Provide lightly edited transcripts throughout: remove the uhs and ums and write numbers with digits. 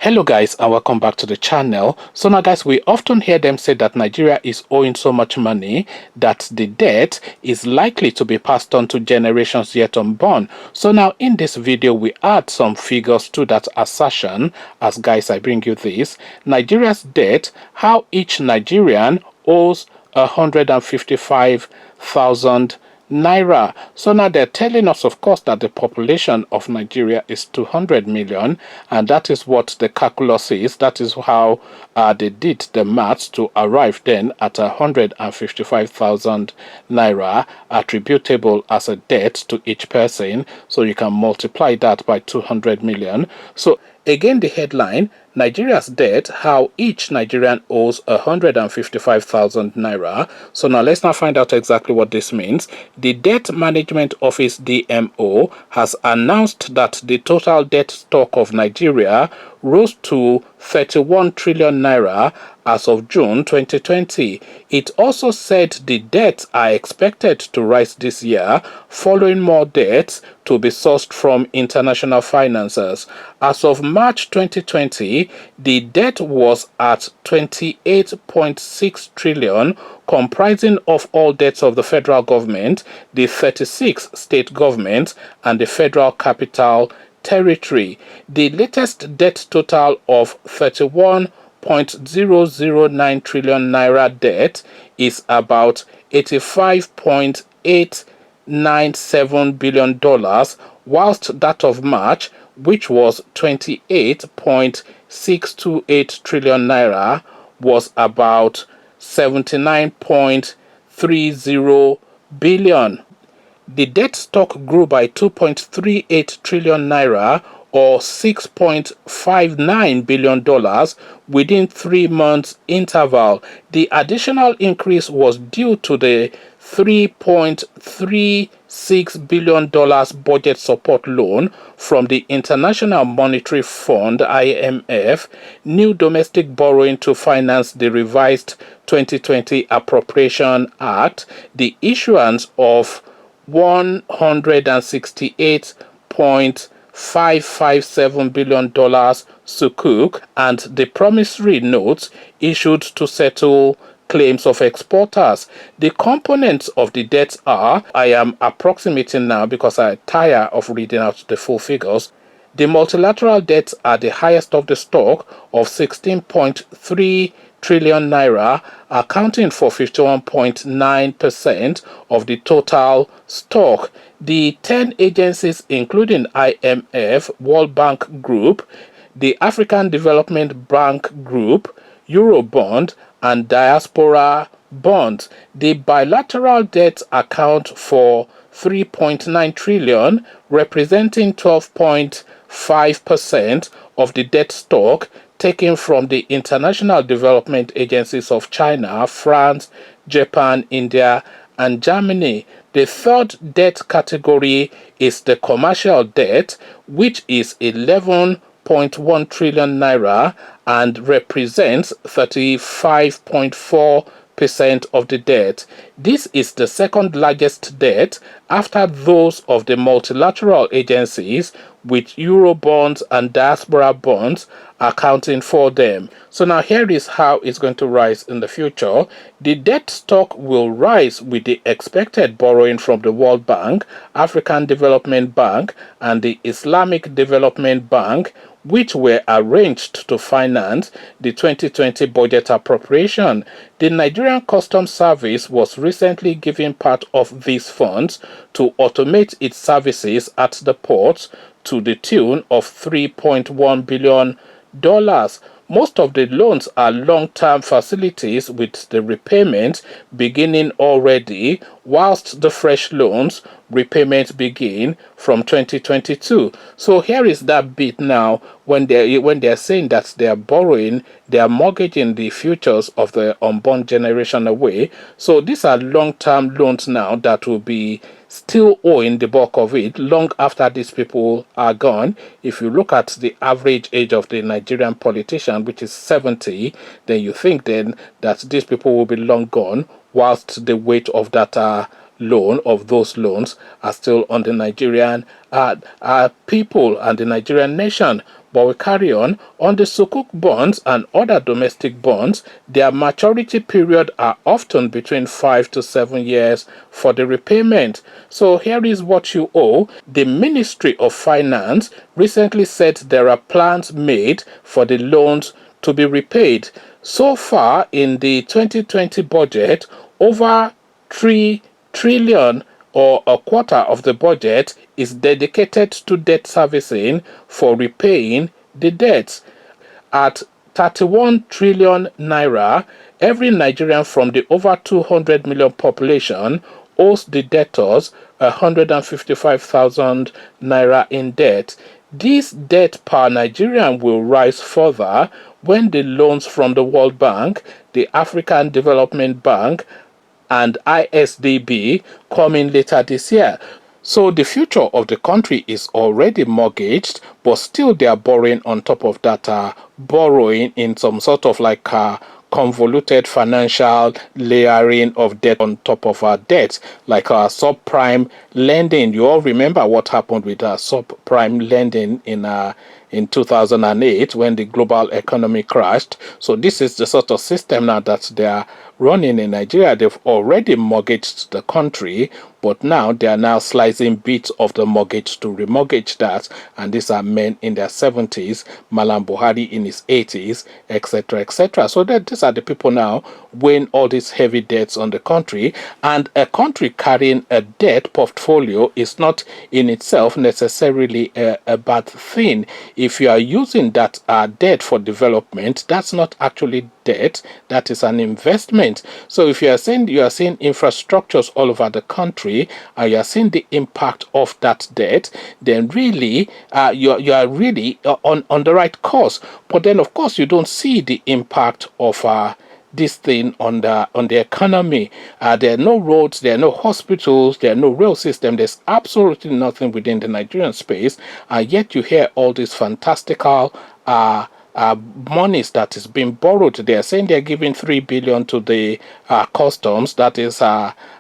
Hello guys, and welcome back to the channel. So now guys, we often hear them say that Nigeria is owing so much money that the debt is likely to be passed on to generations yet unborn. So now in this video we add some figures to that assertion. As guys, I bring you this: Nigeria's debt, how each Nigerian owes 155,000 naira. So now they're telling us, of course, that the population of Nigeria is 200 million, and that is what the calculus is. That is how they did the maths to arrive then at 155,000 naira attributable as a debt to each person. So you can multiply that by 200 million. So again, the headline: Nigeria's debt, how each Nigerian owes 155,000 naira. So now let's now find out exactly what this means. The Debt Management Office (DMO) has announced that the total debt stock of Nigeria rose to 31 trillion naira as of June 2020. It also said the debts are expected to rise this year following more debts to be sourced from international financiers. As of March 2020, the debt was at 28.6 trillion, comprising of all debts of the federal government, the 36 state governments, and the Federal Capital Territory. The latest debt total of 31.009 trillion naira debt is about $85.897 billion, whilst that of March, which was 28.628 trillion naira, was about 79.30 billion. The debt stock grew by 2.38 trillion naira, or $6.59 billion within 3 months interval. The additional increase was due to the $3.36 billion budget support loan from the International Monetary Fund (IMF), new domestic borrowing to finance the revised 2020 Appropriation Act, the issuance of $168.557 billion sukuk, and the promissory notes issued to settle claims of exporters. The components of the debts are, I am approximating now because I tire of reading out the full figures. The multilateral debts are the highest of the stock of 16.3 trillion naira, accounting for 51.9% of the total stock. The 10 agencies, including IMF, World Bank Group, the African Development Bank Group, Eurobond, and Diaspora bonds. The bilateral debts account for 3.9 trillion, representing 12.5% of the debt stock, taken from the international development agencies of China, France, Japan, India, and Germany. The third debt category is the commercial debt, which is 11.1 trillion naira and represents 35.4% of the debt. This is the second largest debt after those of the multilateral agencies, with Eurobonds and diaspora bonds accounting for them. So now here is how it's going to rise in the future. The debt stock will rise with the expected borrowing from the World Bank, African Development Bank, and the Islamic Development Bank, which were arranged to finance the 2020 budget appropriation. The Nigerian Customs Service was recently given part of these funds to automate its services at the ports to the tune of $3.1 billion. Most of the loans are long-term facilities with the repayment beginning already, whilst the fresh loans repayment begin from 2022. So here is that bit now when they're saying that they are borrowing, they are mortgaging the futures of the unborn generation away. So these are long-term loans now that will be still owing the bulk of it long after these people are gone. If you look at the average age of the Nigerian politician, which is 70, then you think then that these people will be long gone whilst the weight of that loan of those loans are still on the Nigerian people and the Nigerian nation. But we carry on the Sukuk bonds and other domestic bonds. Their maturity period are often between 5 to 7 years for the repayment. So here is what you owe. The Ministry of Finance recently said there are plans made for the loans to be repaid. So far in the 2020 budget, over 3 trillion or a quarter of the budget is dedicated to debt servicing for repaying the debts. At 31 trillion naira, every Nigerian from the over 200 million population owes the debtors 155,000 naira in debt. This debt per Nigerian will rise further when the loans from the World Bank, the African Development Bank, and ISDB come in later this year. So the future of the country is already mortgaged, but still they are borrowing on top of that, borrowing in some sort of like convoluted financial layering of debt on top of our debt, like our subprime lending. You all remember what happened with our subprime lending in 2008 when the global economy crashed. So this is the sort of system now that they are running in Nigeria. They've already mortgaged the country, but now they are now slicing bits of the mortgage to remortgage that, and these are men in their 70s, Malam Buhari in his 80s, etc., etc. So that these are the people now weighing all these heavy debts on the country, and a country carrying a debt portfolio is not in itself necessarily a bad thing. If you are using that debt for development, that's not actually debt, that is an investment. So if you are seeing infrastructures all over the country and you are seeing the impact of that debt, then really you are really on the right course. But then of course you don't see the impact of this thing on the economy. There are no roads, there are no hospitals, there are no rail system. There's absolutely nothing within the Nigerian space, and yet you hear all these fantastical monies that is being borrowed. They are saying they're giving 3 billion to the customs. That is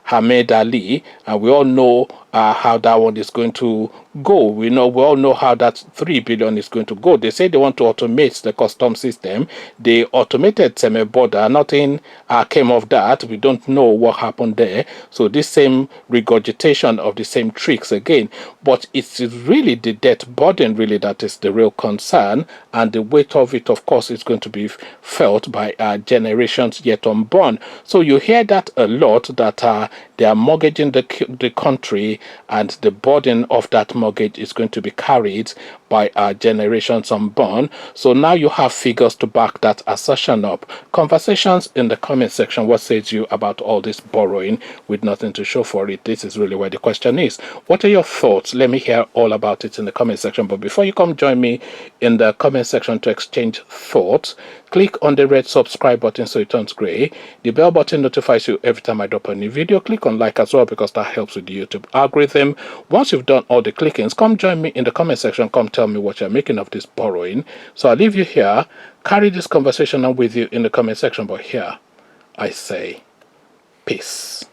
Hamed Ali, and we all know how that one is going to go. We all know how that 3 billion is going to go. They say they want to automate the custom system. They automated Seme border. Nothing came of that. We don't know what happened there. So this same regurgitation of the same tricks again. But it's really the debt burden really that is the real concern, and the weight of it, of course, is going to be felt by generations yet unborn. So you hear that a lot, that they are mortgaging the country, and the burden of that mortgage is going to be carried by generations unborn. So now you have figures to back that assertion up. Conversations in the comment section. What says you about all this borrowing with nothing to show for it? This is really where the question is. What are your thoughts? Let me hear all about it in the comment section. But before you come join me in the comment section to exchange thoughts, click on the red subscribe button so it turns gray. The bell button notifies you every time I drop a new video. Click on like as well, because that helps with the YouTube algorithm. Once you've done all the clickings, come join me in the comment section. Come tell me what you're making of this borrowing. So I'll leave you here. Carry this conversation on with you in the comment section. But here I say peace.